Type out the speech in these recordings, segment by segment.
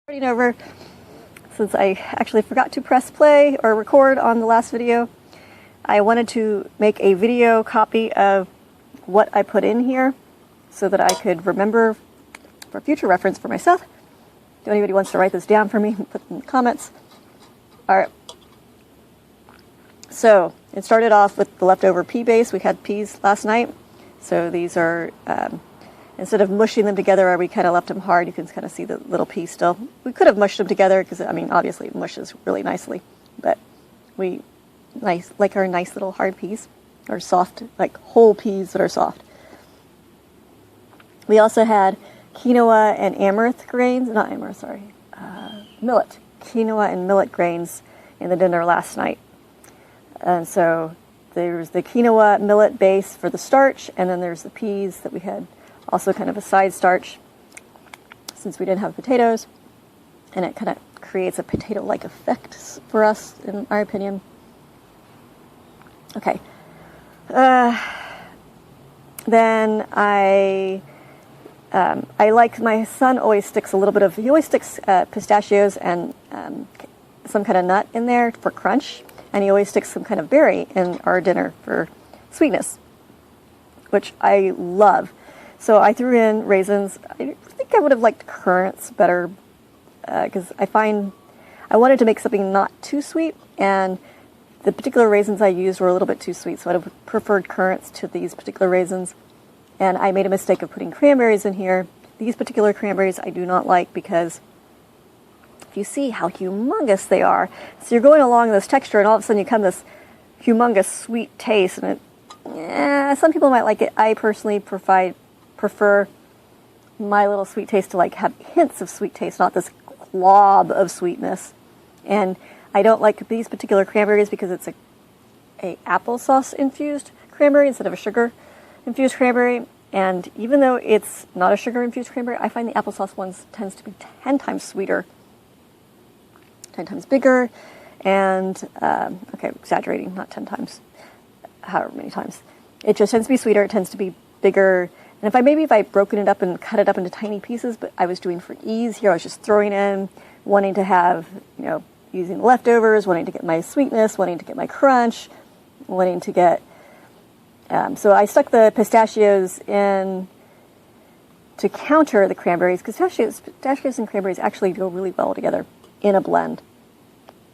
Starting over, since I actually forgot to press play or record on the last video, I wanted to make a video copy of what I put in here so that I could remember for future reference for myself. If anybody wants to write this down for me, put it in the comments. Alright, so it started off with the leftover pea base. We had peas last night, so these are instead of mushing them together, we kind of left them hard. You can kind of see the little peas still. We could have mushed them together because, I mean, obviously it mushes really nicely. But we like our nice little hard peas, or soft, like whole peas that are soft. We also had quinoa and amaranth grains, not amaranth, sorry, millet. Quinoa and millet grains in the dinner last night. And so there's the quinoa millet base for the starch, and then there's the peas that we had also kind of a side starch since we didn't have potatoes, and it kind of creates a potato-like effect for us, in our opinion. Okay. Then I like, my son always sticks a little bit of, he always sticks pistachios and some kind of nut in there for crunch, and he always sticks some kind of berry in our dinner for sweetness, which I love. So I threw in raisins. I think I would have liked currants better because I wanted to make something not too sweet, and the particular raisins I used were a little bit too sweet, so I'd have preferred currants to these particular raisins. And I made a mistake of putting cranberries in here. These particular cranberries I do not like because if you see how humongous they are, so you're going along this texture and all of a sudden you come this humongous sweet taste, and some people might like it. I personally prefer my little sweet taste to like have hints of sweet taste, not this glob of sweetness. And I don't like these particular cranberries because it's a applesauce infused cranberry instead of a sugar infused cranberry. And even though it's not a sugar infused cranberry, I find the applesauce ones tends to be 10 times sweeter, 10 times bigger, and okay, exaggerating, not 10 times, however many times. It just tends to be sweeter, it tends to be bigger. And if I broken it up and cut it up into tiny pieces, but I was doing for ease here, I was just throwing in, wanting to have, using the leftovers, wanting to get my sweetness, wanting to get my crunch, wanting to get, so I stuck the pistachios in to counter the cranberries, because pistachios and cranberries actually go really well together in a blend.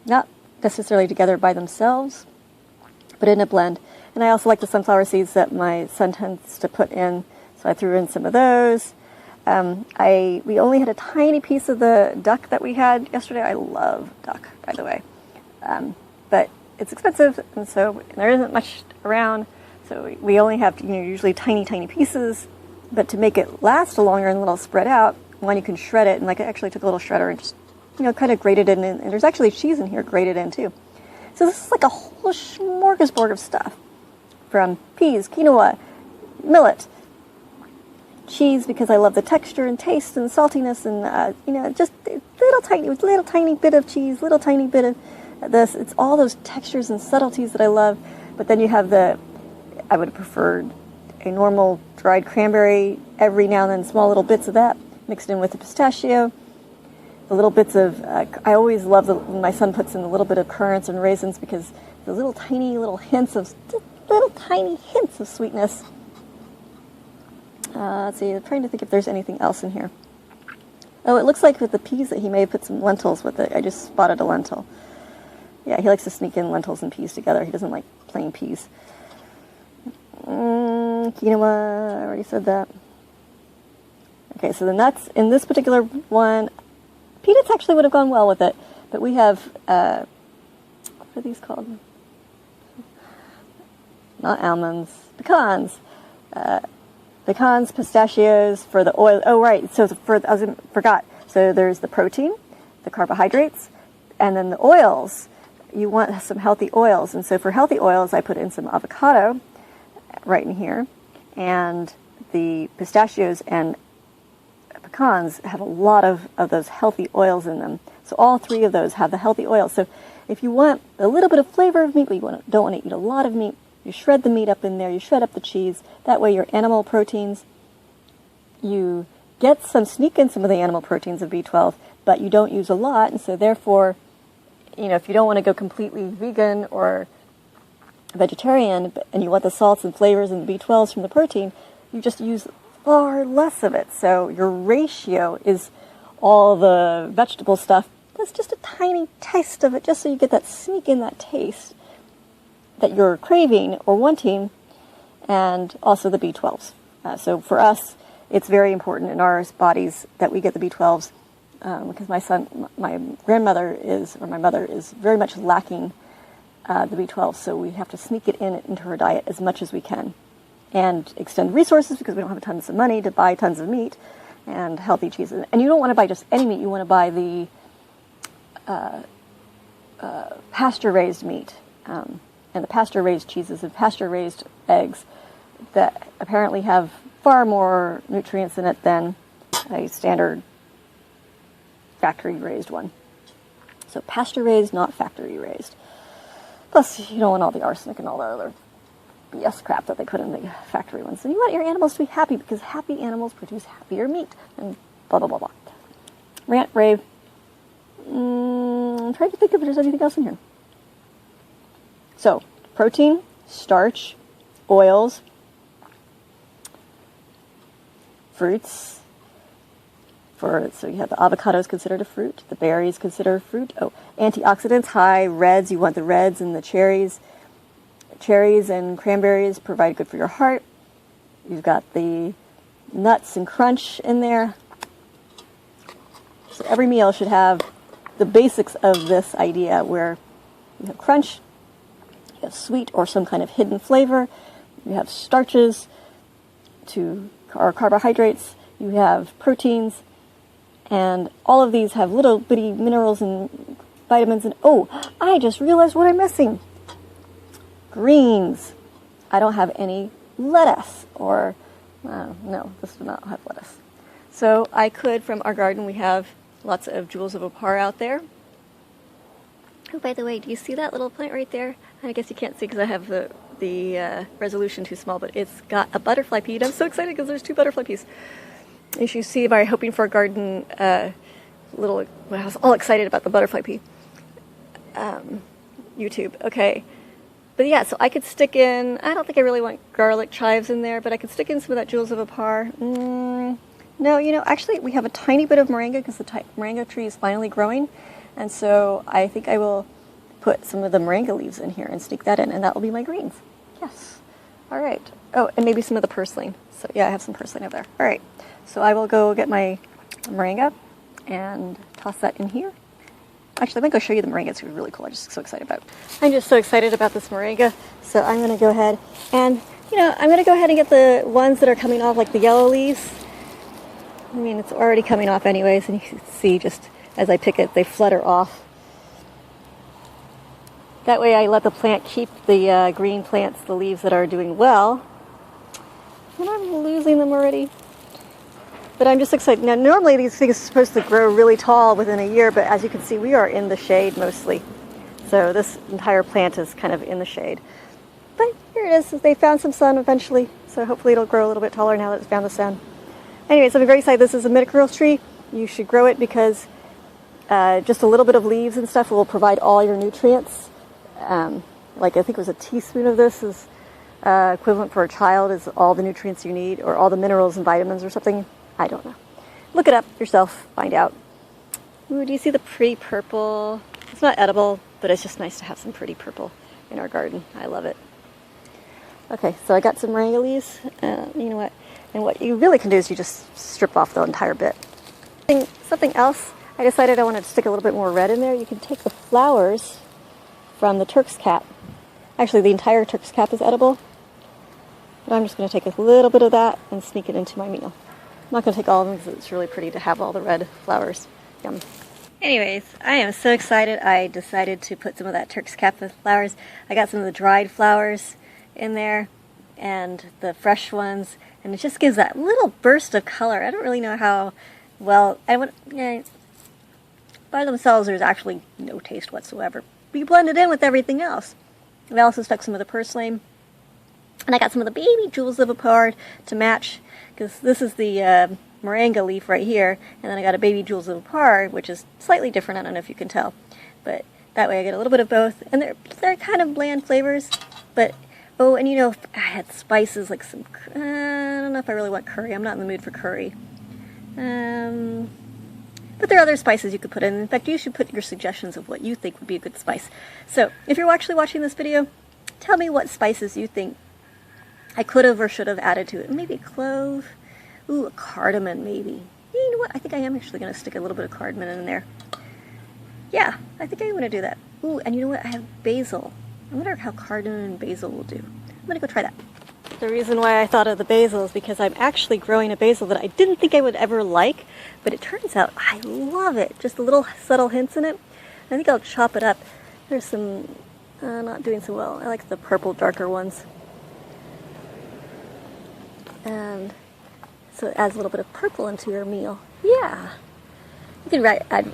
Not necessarily together by themselves, but in a blend. And I also like the sunflower seeds that my son tends to put in, so I threw in some of those. We only had a tiny piece of the duck that we had yesterday. I love duck, by the way. But it's expensive, and so there isn't much around. So we only have, usually tiny, tiny pieces. But to make it last longer and a little spread out, one, you can shred it. And like I actually took a little shredder and just, kind of grated it in. And there's actually cheese in here grated in too. So this is like a whole smorgasbord of stuff. From peas, quinoa, millet, cheese because I love the texture and taste and saltiness, and just little tiny bit of cheese, little tiny bit of this. It's all those textures and subtleties that I love. But then you have I would have preferred a normal dried cranberry, every now and then small little bits of that mixed in with the pistachio. The little bits of, I always love when my son puts in a little bit of currants and raisins because the little tiny hints of sweetness. Let's see, I'm trying to think if there's anything else in here. Oh, it looks like with the peas that he may have put some lentils with it. I just spotted a lentil. Yeah, he likes to sneak in lentils and peas together. He doesn't like plain peas. Quinoa, I already said that. Okay, so the nuts in this particular one, peanuts actually would have gone well with it, but we have, what are these called? Not almonds, pecans. Pecans, pistachios for the oil. Oh, right. So forgot. So there's the protein, the carbohydrates, and then the oils. You want some healthy oils. And so for healthy oils, I put in some avocado right in here. And the pistachios and pecans have a lot of those healthy oils in them. So all three of those have the healthy oils. So if you want a little bit of flavor of meat, but you don't want to eat a lot of meat, you shred the meat up in there, you shred up the cheese. That way your animal proteins, you sneak in some of the animal proteins of B12, but you don't use a lot, and so therefore, you know, if you don't want to go completely vegan or vegetarian, and you want the salts and flavors and the B12s from the protein, you just use far less of it. So your ratio is all the vegetable stuff. That's just a tiny taste of it, just so you get that sneak in that taste that you're craving or wanting, and also the B12s. So for us, it's very important in our bodies that we get the B12s because my grandmother is, or my mother is very much lacking the B12, so we have to sneak it into her diet as much as we can, and extend resources because we don't have tons of money to buy tons of meat and healthy cheeses. And you don't want to buy just any meat; you want to buy the pasture-raised meat, and the pasture-raised cheeses and pasture-raised eggs that apparently have far more nutrients in it than a standard factory-raised one. So pasture-raised, not factory-raised. Plus, you don't want all the arsenic and all the other BS crap that they put in the factory ones. And you want your animals to be happy because happy animals produce happier meat and blah, blah, blah, blah. Rant, rave. I'm trying to think if there's anything else in here. So, protein, starch, oils, fruits. So you have the avocado is considered a fruit. The berries considered a fruit. Oh, antioxidants, high reds. You want the reds and the cherries. Cherries and cranberries provide good for your heart. You've got the nuts and crunch in there. So every meal should have the basics of this idea where you have crunch, you have sweet or some kind of hidden flavor, you have starches or carbohydrates, you have proteins, and all of these have little bitty minerals and vitamins. And oh, I just realized what I'm missing. Greens. I don't have any lettuce, or no, this does not have lettuce. So I could, from our garden, we have lots of jewels of Opar out there. Oh, by the way, do you see that little plant right there? I guess you can't see because I have the resolution too small, but it's got a butterfly pea, and I'm so excited because there's 2 butterfly peas. As you see by Hoping for a Garden I was all excited about the butterfly pea YouTube. Okay. But yeah, so I could stick in, I don't think I really want garlic chives in there, but I could stick in some of that jewels of Opar. No, you know, actually we have a tiny bit of moringa because the moringa tree is finally growing. And so I think I will put some of the moringa leaves in here and sneak that in, and that will be my greens. Yes. All right. Oh, and maybe some of the purslane. So yeah, I have some purslane over there. All right. So I will go get my moringa and toss that in here. Actually, I'm going to go show you the moringa. It's really cool. I'm just so excited about it. I'm just so excited about this moringa. So I'm going to go ahead and, you know, I'm going to go ahead and get the ones that are coming off, like the yellow leaves. I mean, it's already coming off anyways, and you can see just as I pick it, they flutter off. That way I let the plant keep the green plants, the leaves that are doing well. And I'm losing them already. But I'm just excited. Now, normally these things are supposed to grow really tall within a year, but as you can see, we are in the shade mostly. So this entire plant is kind of in the shade. But here it is. They found some sun eventually, so hopefully it'll grow a little bit taller now that it's found the sun. Anyways, I'm very excited. This is a Millet tree. You should grow it because just a little bit of leaves and stuff will provide all your nutrients. Like I think it was a teaspoon of this is equivalent for a child is all the nutrients you need, or all the minerals and vitamins or something. I don't know. Look it up yourself, find out. Ooh, do you see the pretty purple? It's not edible, but it's just nice to have some pretty purple in our garden. I love it. Okay, so I got some moringa leaves. You know what? And what you really can do is you just strip off the entire bit. Something else, I decided I wanted to stick a little bit more red in there. You can take the flowers from the Turk's cap. Actually, the entire Turk's cap is edible. But I'm just going to take a little bit of that and sneak it into my meal. I'm not going to take all of them because it's really pretty to have all the red flowers. Yum. Anyways, I am so excited. I decided to put some of that Turk's cap with flowers. I got some of the dried flowers in there and the fresh ones, and it just gives that little burst of color. I don't really know how well, by themselves there's actually no taste whatsoever. But you blend it in with everything else. I also stuck some of the purslane, and I got some of the baby jewels of Opar to match, because this is the Moringa leaf right here, and then I got a baby Jewels of Opar, which is slightly different. I don't know if you can tell, but that way I get a little bit of both, and they're kind of bland flavors. But oh, and you know, I had spices like some. I don't know if I really want curry. I'm not in the mood for curry. But there are other spices you could put in. In fact, you should put your suggestions of what you think would be a good spice. So if you're actually watching this video, tell me what spices you think I could have or should have added to it. Maybe clove. Ooh, a cardamom maybe. You know what? I think I am actually going to stick a little bit of cardamom in there. Yeah, I think I want to do that. Ooh, and you know what? I have basil. I wonder how cardamom and basil will do. I'm going to go try that. The reason why I thought of the basil is because I'm actually growing a basil that I didn't think I would ever like, but it turns out I love it. Just the little subtle hints in it. I think I'll chop it up. There's some not doing so well. I like the purple, darker ones. And so it adds a little bit of purple into your meal. Yeah. You can add,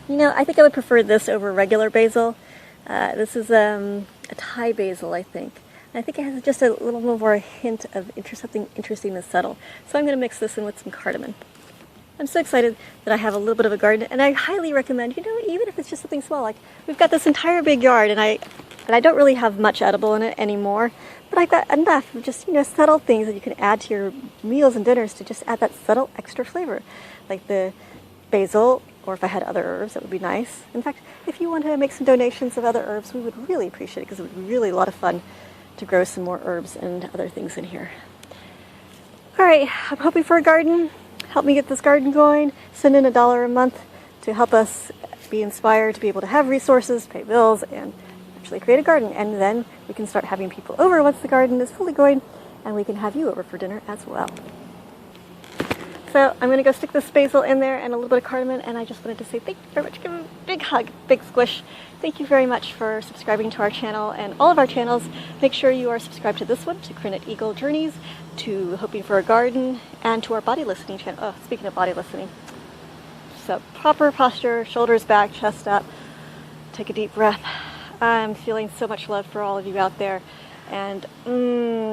you know, I think I would prefer this over regular basil. This is a Thai basil, I think. I think it has just a little more hint of something interesting and subtle. So I'm going to mix this in with some cardamom. I'm so excited that I have a little bit of a garden, and I highly recommend, you know, even if it's just something small, like we've got this entire big yard, and I don't really have much edible in it anymore, but I've got enough of just, you know, subtle things that you can add to your meals and dinners to just add that subtle extra flavor, like the basil, or if I had other herbs, that would be nice. In fact, if you want to make some donations of other herbs, we would really appreciate it, because it would be really a lot of fun to grow some more herbs and other things in here. All right, I'm hoping for a garden. Help me get this garden going. Send in $1 a month to help us be inspired to be able to have resources, pay bills, and actually create a garden. And then we can start having people over once the garden is fully going, and we can have you over for dinner as well. So I'm going to go stick this basil in there and a little bit of cardamom, and I just wanted to say thank you very much. Give a big hug, big squish. Thank you very much for subscribing to our channel and all of our channels. Make sure you are subscribed to this one, to Cranberry Eagle Journeys, to Hoping for a Garden, and to our body listening channel. Oh, speaking of body listening. So proper posture, shoulders back, chest up. Take a deep breath. I'm feeling so much love for all of you out there, and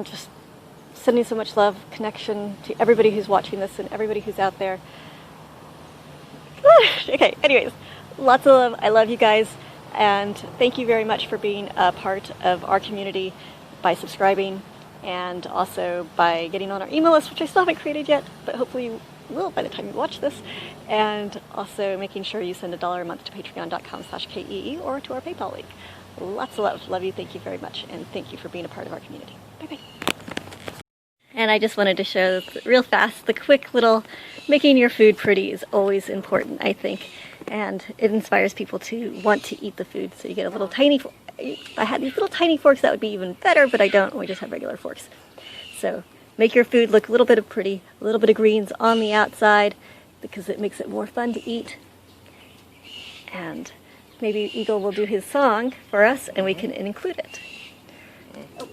just sending so much love, connection to everybody who's watching this and everybody who's out there. Okay, anyways, lots of love. I love you guys, and thank you very much for being a part of our community by subscribing, and also by getting on our email list, which I still haven't created yet, but hopefully you will by the time you watch this, and also making sure you send $1 a month to patreon.com/KEE or to our PayPal link. Lots of love. Love you. Thank you very much, and thank you for being a part of our community. Bye-bye. And I just wanted to show real fast, the quick little making your food pretty is always important, I think. And it inspires people to want to eat the food. So you get a little tiny, if I had these little tiny forks, that would be even better, but I don't. We just have regular forks. So make your food look a little bit of pretty, a little bit of greens on the outside, because it makes it more fun to eat. And maybe Eagle will do his song for us, and we can include it. Oh.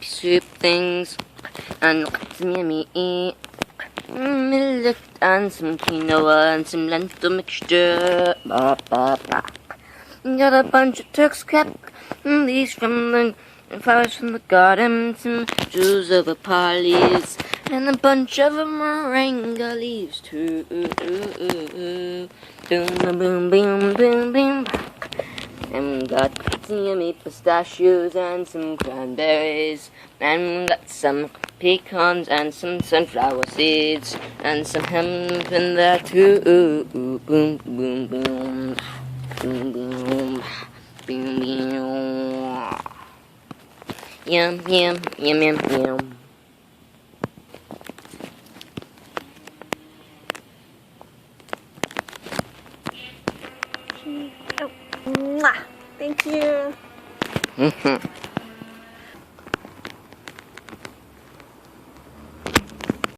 Soup things and some yummy millet and some quinoa and some lentil mixture. Got a bunch of turks kept leaves from the flowers from the garden, some jewels of Opar leaves, and a bunch of Moringa leaves too. Boom, boom, boom, boom, boom. And we got some yummy pistachios and some cranberries, and we got some pecans and some sunflower seeds and some hemp in there too. Boom, boom, boom, boom, boom, boom, boom. Yum, yum, yum, yum, yum. Oh, mwah. Thank you.